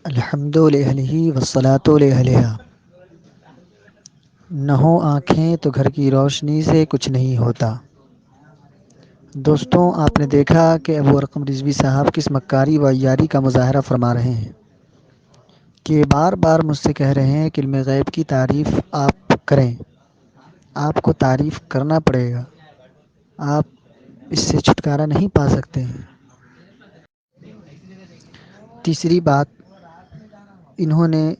الحمد للہ والصلاۃ علیہ۔ نہ ہو آنکھیں تو گھر کی روشنی سے کچھ نہیں ہوتا۔ دوستوں، آپ نے دیکھا کہ ابو ارقم رضوی صاحب کس مکاری و عیاری کا مظاہرہ فرما رہے ہیں کہ بار بار مجھ سے کہہ رہے ہیں کہ علم غیب کی تعریف آپ کریں، آپ کو تعریف کرنا پڑے گا، آپ اس سے چھٹکارا نہیں پا سکتے ہیں۔ تیسری بات، انہوں نے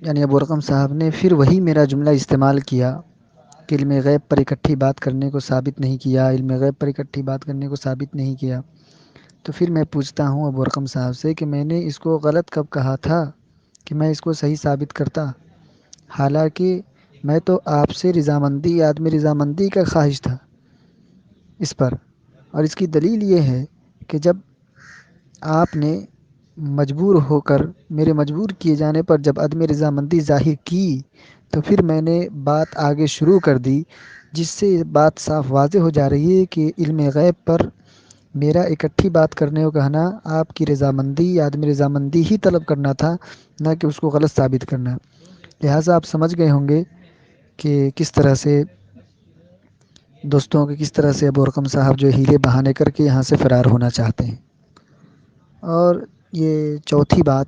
یعنی ابو ارقم صاحب نے پھر وہی میرا جملہ استعمال کیا کہ علم غیب پر اکٹھی بات کرنے کو ثابت نہیں کیا، علم غیب پر اکٹھی بات کرنے کو ثابت نہیں کیا۔ تو پھر میں پوچھتا ہوں ابو ارقم صاحب سے کہ میں نے اس کو غلط کب کہا تھا کہ میں اس کو صحیح ثابت کرتا؟ حالانکہ میں تو آپ سے رضامندی، عدم رضامندی کا خواہش تھا اس پر، اور اس کی دلیل یہ ہے کہ جب آپ نے مجبور ہو کر، میرے مجبور کیے جانے پر جب عدم رضامندی ظاہر کی، تو پھر میں نے بات آگے شروع کر دی، جس سے یہ بات صاف واضح ہو جا رہی ہے کہ علم غیب پر میرا اکٹھی بات کرنے کو کہنا آپ کی رضامندی یا عدم رضامندی ہی طلب کرنا تھا، نہ کہ اس کو غلط ثابت کرنا۔ لہٰذا آپ سمجھ گئے ہوں گے کہ کس طرح سے دوستوں کے کس طرح سے ابو ارقم صاحب جو ہیلے بہانے کر کے یہاں سے فرار ہونا چاہتے ہیں۔ اور یہ چوتھی بات،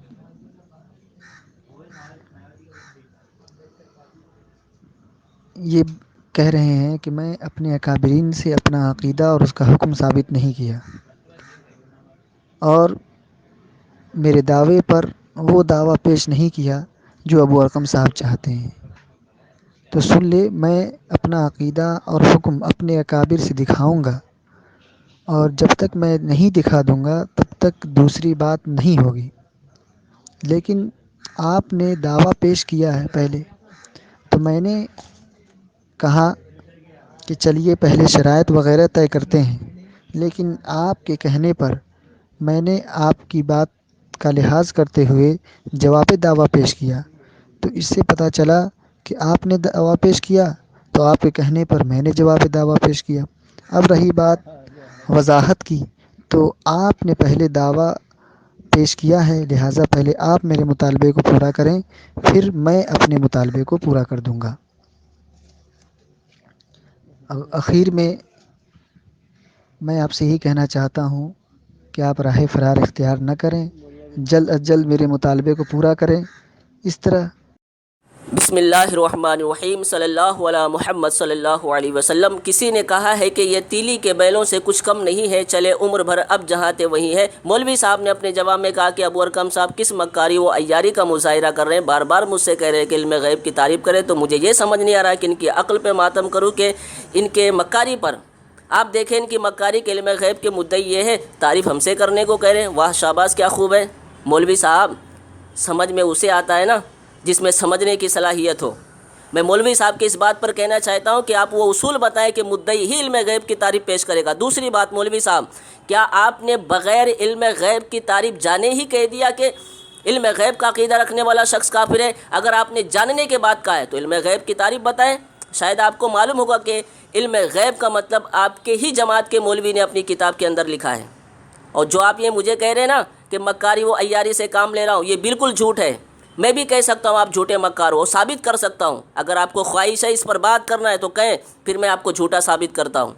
یہ کہہ رہے ہیں کہ میں اپنے اکابرین سے اپنا عقیدہ اور اس کا حکم ثابت نہیں کیا، اور میرے دعوے پر وہ دعویٰ پیش نہیں کیا جو ابو ارقم صاحب چاہتے ہیں۔ تو سن لے، میں اپنا عقیدہ اور حکم اپنے اکابر سے دکھاؤں گا، اور جب تک میں نہیں دکھا دوں گا تب تک دوسری بات نہیں ہوگی۔ لیکن آپ نے دعویٰ پیش کیا ہے پہلے، تو میں نے کہا کہ چلیے پہلے شرائط وغیرہ طے کرتے ہیں، لیکن آپ کے کہنے پر میں نے آپ کی بات کا لحاظ کرتے ہوئے جواب دعویٰ پیش کیا۔ تو اس سے پتہ چلا کہ آپ نے دعویٰ پیش کیا، تو آپ کے کہنے پر میں نے جواب دعویٰ پیش کیا۔ اب رہی بات وضاحت کی، تو آپ نے پہلے دعویٰ پیش کیا ہے، لہٰذا پہلے آپ میرے مطالبے کو پورا کریں، پھر میں اپنے مطالبے کو پورا کر دوں گا۔ اخیر میں آپ سے یہی کہنا چاہتا ہوں کہ آپ راہ فرار اختیار نہ کریں، جلد از جلد میرے مطالبے کو پورا کریں۔ اس طرح بسم اللہ الرحمن الرحیم، صلی اللہ علی محمد صلی اللہ علیہ وسلم۔ کسی نے کہا ہے کہ یہ تیلی کے بیلوں سے کچھ کم نہیں ہے، چلے عمر بھر اب جہاں تھے وہیں ہے۔ مولوی صاحب نے اپنے جواب میں کہا کہ ابو ارقم صاحب کس مکاری و عیاری کا مظاہرہ کر رہے ہیں، بار بار مجھ سے کہہ رہے ہیں کہ علم غیب کی تعریف کرے، تو مجھے یہ سمجھ نہیں آ رہا ہے کہ ان کی عقل پہ ماتم کروں کہ ان کے مکاری پر۔ آپ دیکھیں ان کی مکاری کے علم غیب کے مدعی یہ ہے، تعریف ہم سے کرنے کو کہہ رہے ہیں۔ واہ شاباش، کیا خوب ہے مولوی صاحب، سمجھ میں اسے آتا ہے نا جس میں سمجھنے کی صلاحیت ہو۔ میں مولوی صاحب کی اس بات پر کہنا چاہتا ہوں کہ آپ وہ اصول بتائیں کہ مدعی ہی علم غیب کی تعریف پیش کرے گا۔ دوسری بات مولوی صاحب، کیا آپ نے بغیر علم غیب کی تعریف جانے ہی کہہ دیا کہ علم غیب کا عقیدہ رکھنے والا شخص کافر ہے؟ اگر آپ نے جاننے کے بعد کہا ہے تو علم غیب کی تعریف بتائیں۔ شاید آپ کو معلوم ہوگا کہ علم غیب کا مطلب آپ کے ہی جماعت کے مولوی نے اپنی کتاب کے اندر لکھا ہے، اور جو آپ یہ مجھے کہہ رہے ہیں نا کہ مکاری و عیاری سے کام لے رہا ہوں، یہ بالکل جھوٹ ہے۔ میں بھی کہہ سکتا ہوں آپ جھوٹے مکار ہو، ثابت کر سکتا ہوں۔ اگر آپ کو خواہش ہے اس پر بات کرنا ہے تو کہیں، پھر میں آپ کو جھوٹا ثابت کرتا ہوں۔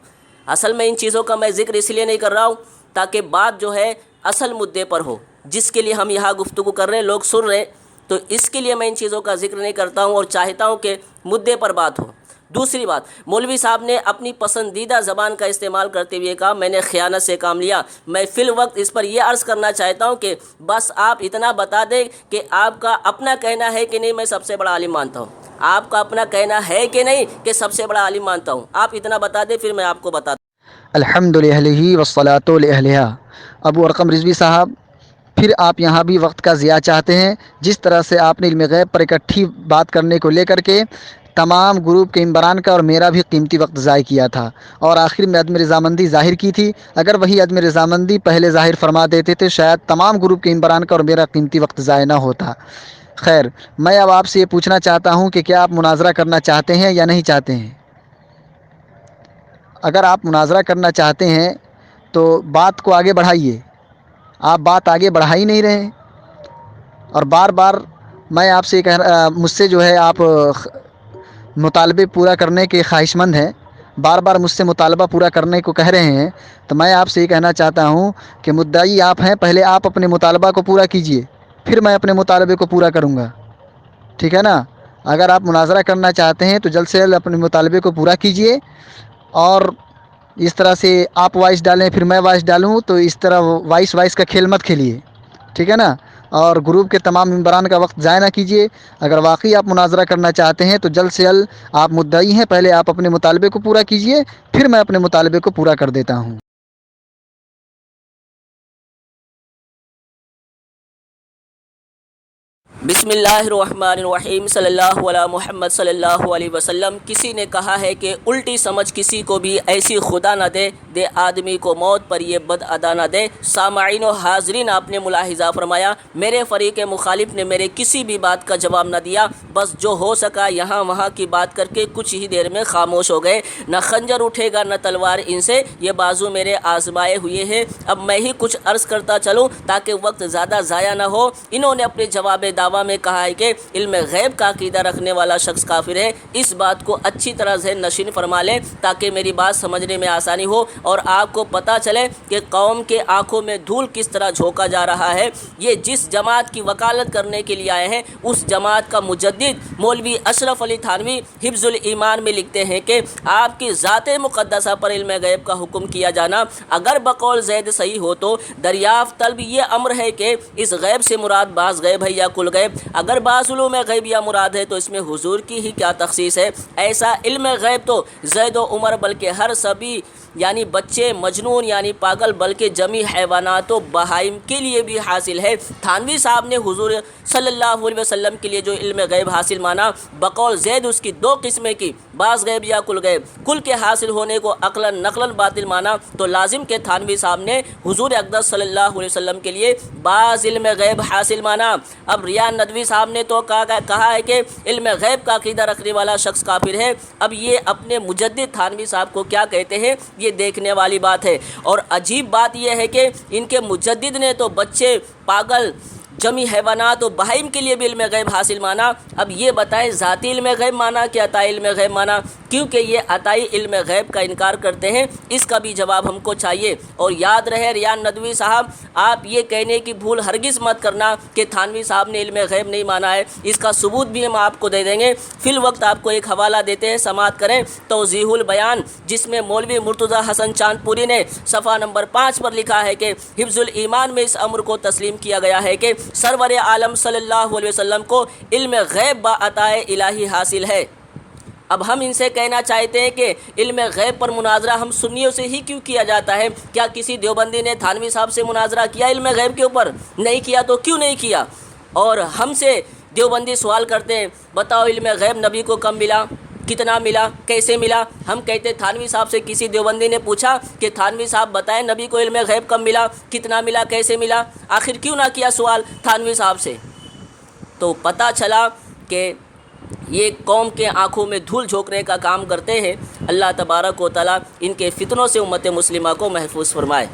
اصل میں ان چیزوں کا میں ذکر اس لیے نہیں کر رہا ہوں تاکہ بات جو ہے اصل مدعے پر ہو، جس کے لیے ہم یہاں گفتگو کر رہے ہیں، لوگ سن رہے ہیں، تو اس کے لیے میں ان چیزوں کا ذکر نہیں کرتا ہوں اور چاہتا ہوں کہ مدعے پر بات ہو۔ دوسری بات، مولوی صاحب نے اپنی پسندیدہ زبان کا استعمال کرتے ہوئے کہا میں نے خیانت سے کام لیا۔ میں فی الوقت اس پر یہ عرض کرنا چاہتا ہوں کہ بس آپ اتنا بتا دیں کہ آپ کا اپنا کہنا ہے کہ نہیں میں سب سے بڑا عالم مانتا ہوں، آپ کا اپنا کہنا ہے کہ نہیں کہ سب سے بڑا عالم مانتا ہوں، آپ اتنا بتا دیں، پھر میں آپ کو بتاتا ہوں۔ الحمد للہ والصلاۃ علیہ۔ ابو ارقم رضوی صاحب، پھر آپ یہاں بھی وقت کا ضیاع چاہتے ہیں۔ جس طرح سے آپ نے علم غیب پر اکٹھی بات کرنے کو لے کر کے تمام گروپ کے ممبران کا اور میرا بھی قیمتی وقت ضائع کیا تھا، اور آخر میں عدم رضامندی ظاہر کی تھی۔ اگر وہی عدم رضامندی پہلے ظاہر فرما دیتے تھے، شاید تمام گروپ کے ممبران کا اور میرا قیمتی وقت ضائع نہ ہوتا۔ خیر، میں اب آپ سے یہ پوچھنا چاہتا ہوں کہ کیا آپ مناظرہ کرنا چاہتے ہیں یا نہیں چاہتے ہیں؟ اگر آپ مناظرہ کرنا چاہتے ہیں تو بات کو آگے بڑھائیے۔ آپ بات آگے بڑھا ہی نہیں رہے ہیں، اور بار بار میں آپ سے مجھ سے جو ہے آپ مطالبے پورا کرنے کے خواہش مند ہیں، بار بار مجھ سے مطالبہ پورا کرنے کو کہہ رہے ہیں، تو میں آپ سے یہ کہنا چاہتا ہوں کہ مدعی آپ ہیں، پہلے آپ اپنے مطالبہ کو پورا کیجئے، پھر میں اپنے مطالبے کو پورا کروں گا، ٹھیک ہے نا؟ اگر آپ مناظرہ کرنا چاہتے ہیں تو جلد سے جلد اپنے مطالبے کو پورا کیجئے، اور اس طرح سے آپ وائس ڈالیں پھر میں وائس ڈالوں، تو اس طرح وائس کا کھیل مت کھیلیے، ٹھیک ہے نا؟ اور گروپ کے تمام ممبران کا وقت ضائع نہ کیجیے۔ اگر واقعی آپ مناظرہ کرنا چاہتے ہیں تو جلد سے جلد، آپ مدعی ہیں، پہلے آپ اپنے مطالبے کو پورا کیجیے، پھر میں اپنے مطالبے کو پورا کر دیتا ہوں۔ بسم اللہ الرحمن الرحیم، صلی اللہ علیہ محمد صلی اللہ علیہ وسلم۔ کسی نے کہا ہے کہ الٹی سمجھ کسی کو بھی ایسی خدا نہ دے آدمی کو موت پر یہ بد ادا نہ دے۔ سامعین و حاضرین، آپ نے ملاحظہ فرمایا میرے فریق مخالف نے میرے کسی بھی بات کا جواب نہ دیا، بس جو ہو سکا یہاں وہاں کی بات کر کے کچھ ہی دیر میں خاموش ہو گئے۔ نہ خنجر اٹھے گا نہ تلوار ان سے، یہ بازو میرے آزمائے ہوئے ہیں۔ اب میں ہی کچھ عرض کرتا چلوں تاکہ وقت زیادہ ضائع نہ ہو۔ انہوں نے اپنے جواب دعویٰ میں کہا ہے کہ علم غیب کا عقیدہ رکھنے والا شخص کافر ہے۔ اس بات کو اچھی طرح ذہن نشین فرما لیں تاکہ میری بات سمجھنے میں آسانی ہو اور آپ کو پتہ چلے کہ قوم کے آنکھوں میں دھول کس طرح جھونکا جا رہا ہے۔ یہ جس جماعت کی وکالت کرنے کے لیے آئے ہیں، اس جماعت کا مجدد مولوی اشرف علی تھانوی حفظ الایمان میں لکھتے ہیں کہ آپ کی ذات مقدسہ پر علم غیب کا حکم کیا جانا اگر بقول زید صحیح ہو تو دریافت طلب یہ امر ہے کہ اس غیب سے مراد بعض غیب ہے یا کل غیب۔ اگر بعض علوم غیب یا مراد ہے تو اس میں حضور کی ہی کیا تخصیص ہے؟ ایسا علم غیب تو زید و عمر بلکہ ہر سبھی یعنی بچے، مجنون یعنی پاگل، بلکہ جمی حیوانات و بہائم کے لیے بھی حاصل ہے۔ تھانوی صاحب نے حضور صلی اللہ علیہ وسلم کے لیے جو علم غیب حاصل مانا، بقول زید اس کی دو قسمیں کی، بعض غیب یا کل غیب۔ کل کے حاصل ہونے کو عقلاً نقلاً باطل مانا تو لازم کہ تھانوی صاحب نے حضور اقدس صلی اللہ علیہ وسلم کے لیے بعض علم غیب حاصل مانا۔ اب ریان ندوی صاحب نے تو کہا ہے کہ علم غیب کا عقیدہ رکھنے والا شخص کافر ہے۔ اب یہ اپنے مجدد تھانوی صاحب کو کیا کہتے ہیں، یہ دیکھنے والی بات ہے۔ اور عجیب بات یہ ہے کہ ان کے مجدد نے تو بچے، پاگل، جمی حیوانات و بہائم کے لیے بھی علم غیب حاصل مانا۔ اب یہ بتائیں ذاتی علم غیب مانا کہ عطائی علم غیب مانا؟ کیونکہ یہ عطائی علم غیب کا انکار کرتے ہیں، اس کا بھی جواب ہم کو چاہیے۔ اور یاد رہے ریان ندوی صاحب، آپ یہ کہنے کی بھول ہرگز مت کرنا کہ تھانوی صاحب نے علم غیب نہیں مانا ہے، اس کا ثبوت بھی ہم آپ کو دے دیں گے۔ فی الوقت آپ کو ایک حوالہ دیتے ہیں، سماعت کریں۔ توضیح البیان، جس میں مولوی مرتضیٰ حسن چاند پوری نے صفحہ نمبر 5 پر لکھا ہے کہ حفظ الایمان میں اس امر کو تسلیم کیا گیا ہے کہ سرور عالم صلی اللہ علیہ وسلم کو علم غیب با عطائے الہی حاصل ہے۔ اب ہم ان سے کہنا چاہتے ہیں کہ علم غیب پر مناظرہ ہم سنیوں سے ہی کیوں کیا جاتا ہے؟ کیا کسی دیوبندی نے تھانوی صاحب سے مناظرہ کیا علم غیب کے اوپر؟ نہیں کیا، تو کیوں نہیں کیا؟ اور ہم سے دیوبندی سوال کرتے ہیں، بتاؤ علم غیب نبی کو کم ملا، کتنا ملا، کیسے ملا؟ ہم کہتے تھانوی صاحب سے کسی دیوبندی نے پوچھا کہ تھانوی صاحب بتائیں نبی کو علم غیب کم ملا، کتنا ملا، کیسے ملا؟ آخر کیوں نہ کیا سوال تھانوی صاحب سے؟ تو پتہ چلا کہ یہ قوم کے آنکھوں میں دھول جھونکنے کا کام کرتے ہیں۔ اللہ تبارک و تعالیٰ ان کے فتنوں سے امت مسلمہ کو محفوظ فرمائے۔